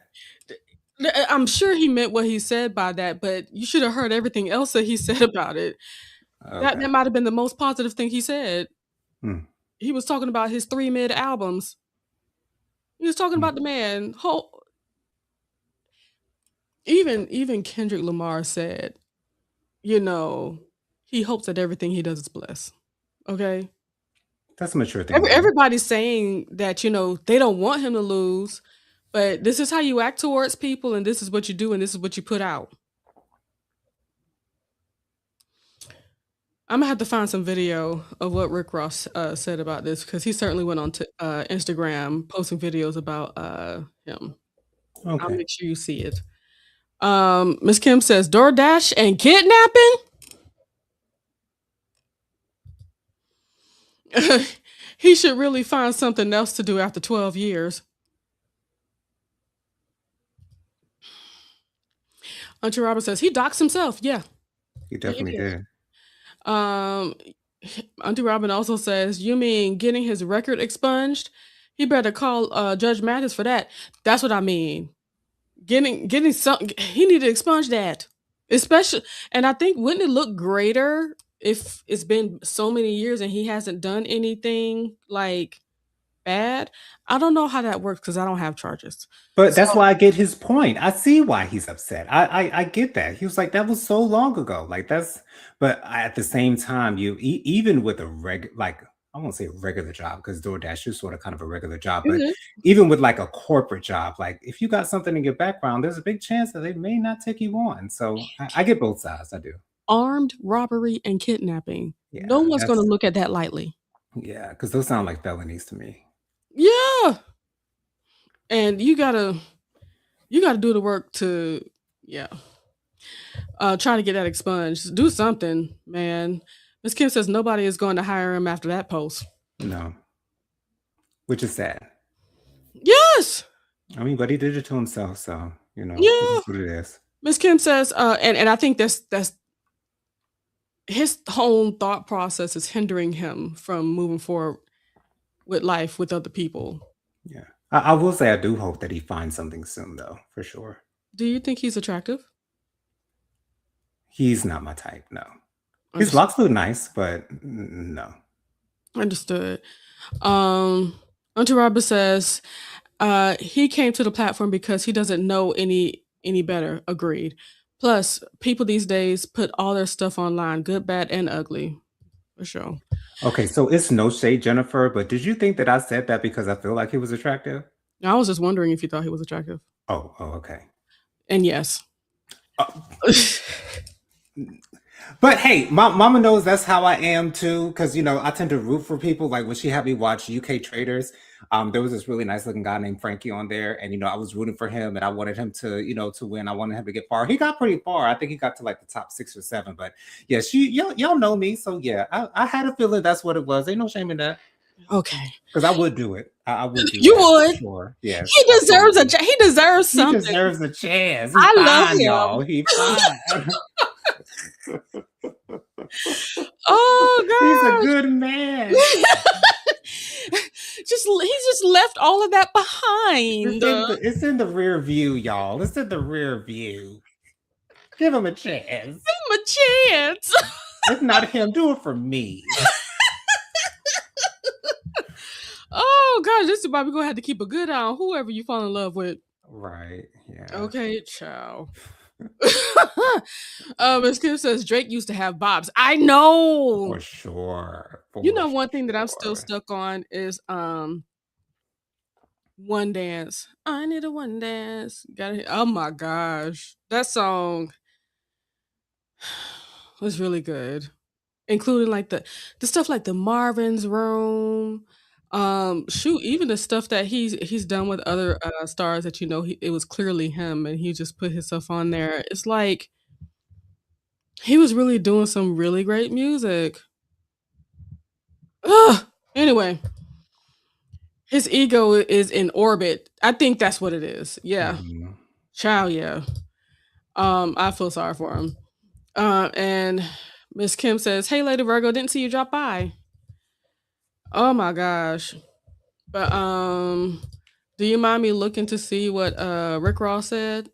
I'm sure he meant what he said by that, but you should have heard everything else that he said about it. That Okay. might have been the most positive thing he said. Hmm. He was talking about his 3 mid albums. He was talking Hmm. about the man. Even Kendrick Lamar said, you know, he hopes that everything he does is blessed. Okay? That's a mature thing to do. Everybody's saying that, you know, they don't want him to lose, but this is how you act towards people and this is what you do and this is what you put out. I'm gonna have to find some video of what Rick Ross said about this because he certainly went on to Instagram posting videos about him. I'll Okay. make sure you see it. Miss Kim says DoorDash and kidnapping. He should really find something else to do after 12 years. Auntie Robert says he doxed himself. Yeah, He he definitely did. did. Um, Auntie Robin also says, "You mean getting his record expunged? He better call Judge Mathis for that. That's what I mean. Getting something. He need to expunge that, especially. And I think wouldn't it look greater if it's been so many years and he hasn't done anything like bad? I don't know how that works because I don't have charges. But So that's why I get his point. I see why he's upset. I get that. He was like, that was so long ago. Like but at the same time, even with a like I won't say a regular job because DoorDash is sort of kind of a regular job, but Mhm. even with like a corporate job, like if you got something in your background, there's a big chance that they may not take you on. So I get both sides. I do. Armed robbery and kidnapping. No Yeah, one's going to look at that lightly. because those sound like felonies to me. Yeah, and you gotta do the work to yeah try to get that expunged. Do something, man. Miss Kim says nobody is going to hire him after that post. No, which is sad. Yes, I mean, but he did it to himself, so it yeah. is what it is. Miss Kim says, and I think that's his whole thought process is hindering him from moving forward with life with other people. Yeah. I will say I do hope that he finds something soon though, for sure. Do you think he's attractive? He's not my type. No, his Understood. locks look nice, but no. Understood. Auntie Robert says he came to the platform because he doesn't know any better. Agreed. Plus, people these days put all their stuff online, good, bad, and ugly. For sure. Okay, so it's no shade, Jennifer, but did you think that I said that because I feel like he was attractive? I was just wondering if you thought he was attractive. Oh, okay. And yes. But hey, my mama knows that's how I am too, because I tend to root for people. Like when she had me watch UK Traders, there was this really nice looking guy named Frankie on there, and I was rooting for him, and I wanted him to win. I wanted him to get far. He got pretty far. I think he got to like the top 6 or 7. But yeah, y'all know me, so yeah, I had a feeling that's what it was. Ain't no shame in that. Okay. Because I would do it. I would do You that would. for sure. Yes. He deserves absolutely. He deserves He something. deserves a chance. He's I love fine, him. y'all. He's fine. Oh He's a god. good man. He's just left all of that behind. It's in the rear view, y'all. It's in the rear view. Give him a chance. Give him a chance. If not him, do it for me. Oh gosh, this is why we're gonna have to keep a good eye on whoever you fall in love with. Right. Yeah. Okay, ciao. Miss Kim says Drake used to have bobs. I know. For sure. One thing that I'm still stuck on is One Dance. I need a one dance. Oh my gosh. That song was really good. Including like the stuff like the Marvin's Room. Shoot, even the stuff that he's done with other stars that it was clearly him and he just put himself on there. It's like he was really doing some really great music. Ugh. Anyway, his ego is in orbit. I think that's what it is. Yeah. Mhm. Child, yeah. I feel sorry for him. And Miss Kim says, "Hey, Lady Virgo, didn't see you drop by." Oh my gosh. But do you mind me looking to see what Rick Ross said?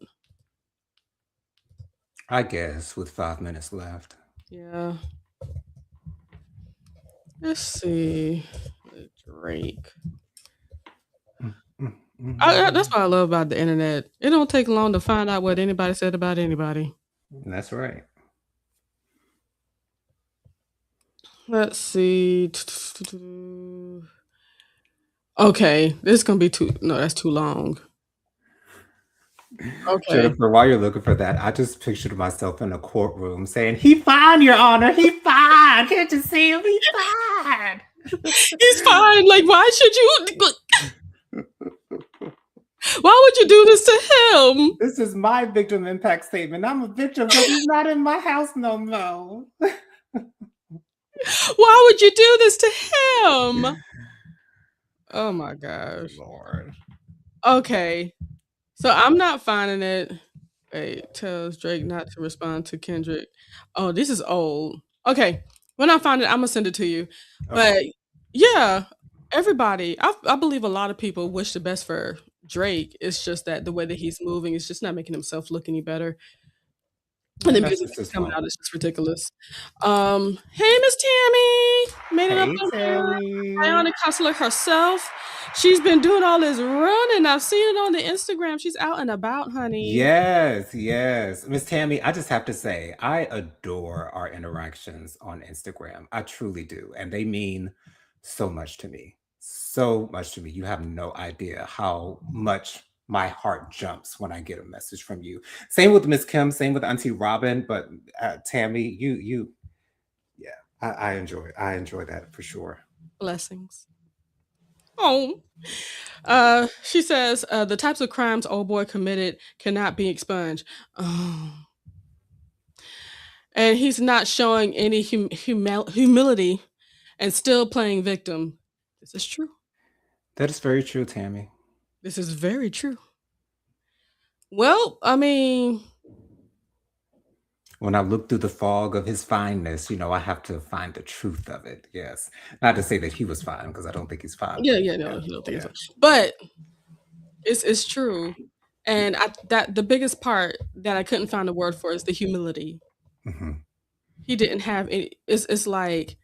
I guess with 5 minutes left. Yeah. Let's see. Drake. That's what I love about the internet. It don't take long to find out what anybody said about anybody. That's right. Let's see. Okay, this is gonna be that's too long. Okay. Jennifer, while you're looking for that, I just pictured myself in a courtroom saying, "He fine, Your Honor. He fine. Can't you see him? He's fine. He's fine. Like, why should you? Why would you do this to him? This is my victim impact statement. I'm a victim because he's not in my house no more." Why would you do this to him? Oh my gosh. Lord. Okay. So I'm not finding it. Wait, tells Drake not to respond to Kendrick. Oh, this is old. Okay. When I find it, I'm gonna send it to you. Okay. But yeah, everybody, I believe a lot of people wish the best for Drake. It's just that the way that he's moving is just not making himself look any better. And the That's music just that's his coming fault. out is just ridiculous. Hey, Miss Tammy, made it up Hey, on her. Tammy. Bionic Hustler herself. She's been doing all this running. I've seen it on the Instagram. She's out and about, honey. Yes. Miss Tammy, I just have to say, I adore our interactions on Instagram. I truly do. And they mean so much to me. So much to me. You have no idea how much my heart jumps when I get a message from you. Same with Miss Kim, same with Auntie Robin, but Tammy, yeah, I enjoy it. I enjoy that for sure. Blessings. Oh. She says the types of crimes old boy committed cannot be expunged. Oh. And he's not showing any humility and still playing victim. This is true. That is very true, Tammy. This is very true. Well, I mean, when I look through the fog of his fineness, I have to find the truth of it. Yes. Not to say that he was fine, because I don't think he's fine. Yeah, no, I don't think so. But it's true. And that the biggest part that I couldn't find a word for is the humility. Hmm. He didn't have any. It's like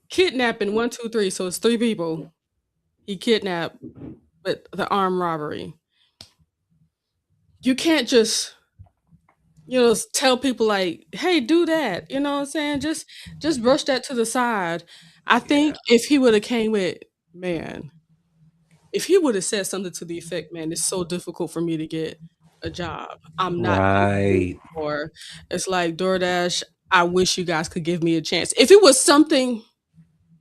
kidnapping 1, 2, 3. So it's 3 people. He kidnapped with the armed robbery. You can't just tell people like, hey, do that. You know what I'm saying? Just brush that to the side. I think Yeah. if he would have came with, man, if he would have said something to the effect, man, it's so difficult for me to get a job. I'm not able Right. or it's like DoorDash, I wish you guys could give me a chance. If it was something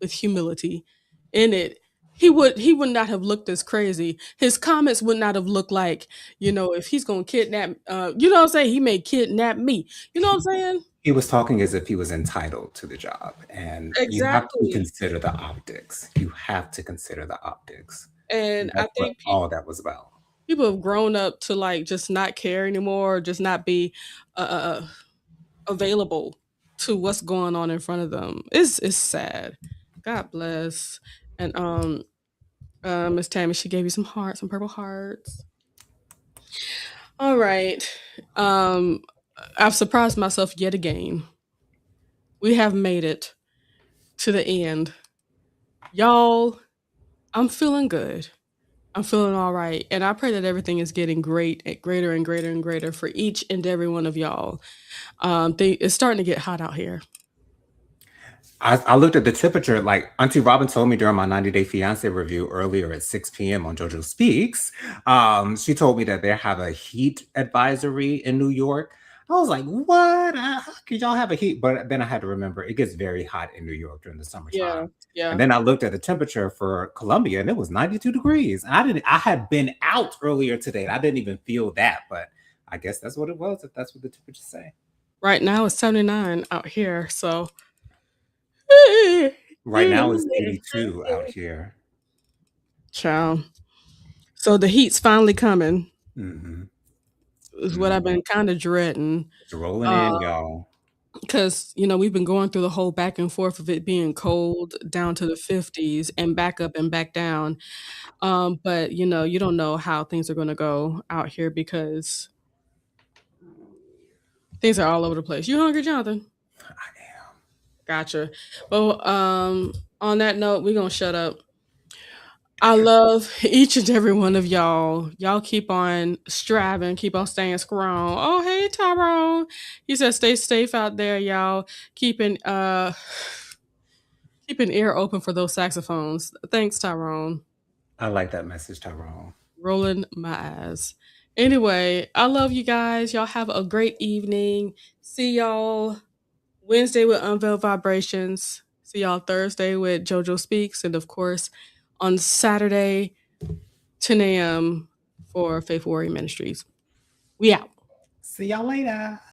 with humility in it, he would not have looked as crazy. His comments would not have looked like, if he's gonna kidnap you know what I'm saying, he may kidnap me. You know what I'm saying? He was talking as if he was entitled to the job, and you have to Exactly. consider the optics. You have to consider the optics. And I That's what think all that was about. people have grown up to like just not care anymore, just not be available to what's going on in front of them. It's sad. God bless. And Miss Tammy, she gave you some hearts, some purple hearts. All right. Um, I've surprised myself yet again. We have made it to the end. Y'all, I'm feeling good. I'm feeling all right. And I pray that everything is getting greater and greater and greater for each and every one of y'all. It's starting to get hot out here. I looked at the temperature, like Auntie Robin told me during my 90 Day Fiance review earlier at 6 p.m. on JoJo Speaks. She told me that they have a heat advisory in New York. I was like, what? How could y'all have a heat? But then I had to remember it gets very hot in New York during the Yeah, summertime. And yeah. then I looked at the temperature for Columbia and it was 92 degrees. I had been out earlier today and I didn't even feel that, but I guess that's what it was, if that's what the temperatures say. Right now it's 79 out here, so Right now it's 82 out here. Child. So the heat's finally coming, Hmm. is what I've been kind of dreading. It's rolling in, y'all. Because, we've been going through the whole back and forth of it being cold down to the 50s and back up and back down. But, you don't know how things are going to go out here because things are all over the place. You hungry, Jonathan? I am. Gotcha. Well, on that note, we're going to shut up. I love each and every one of y'all. Y'all keep on striving, keep on staying strong. Oh, hey, Tyrone. He said stay safe out there, y'all. Keep an ear open for those saxophones. Thanks, Tyrone. I like that message, Tyrone. Rolling my eyes. Anyway, I love you guys. Y'all have a great evening. See y'all Wednesday with Unveiled Vibrations. See y'all Thursday with JoJo Speaks. And of course, on Saturday, 10 a.m. for Faith Warrior Ministries. We out. See y'all later.